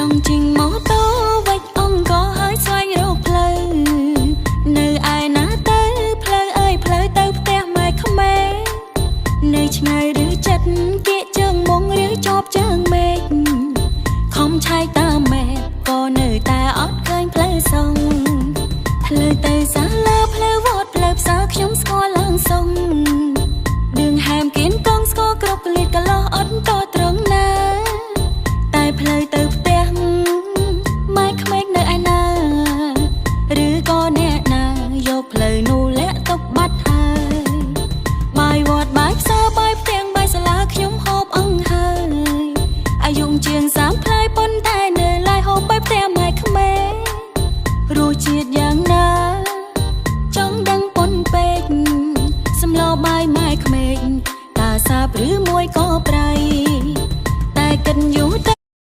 ងជិញម៉ូតូវិចអង្គក៏ហើយស្វែងរកផ្លូវនៅឯណាទៅផ្លូវអើយផ្លូវទៅផ្ទះម៉ែក្មេនៅឆ្ងាយឬចិត្តគៀកជើងមុងឬជាប់ជើងមេឃខំឆែកតាមម៉ែក៏នៅតែអត់ឃើញផ្លូវសងផ្លូវទៅសាលាផ្លូវវត្តផ្លូវផ្សារខ្ញុំស្គាល់ឡើងសងដឿងហែមគៀនកងស្គាល់គ្រប់កលិតកលោះអត់តត្រង់ណាតែផ្លូវទៅផ្ទះម៉ែក្មេកនៅឯណាឬក៏អ្នកណាយកផ្លូវនោះលាក់ទុកបាត់ហើយបាយវត្តបាយផ្សារបាយផ្ទាំងបាយសាលាខ្ញុំហូបអង្ហើយអាយុជាង30ផ្លែប៉ុន្តែនៅឡើយហូបបាយផ្ទះម៉ែក្មេករសជាតិ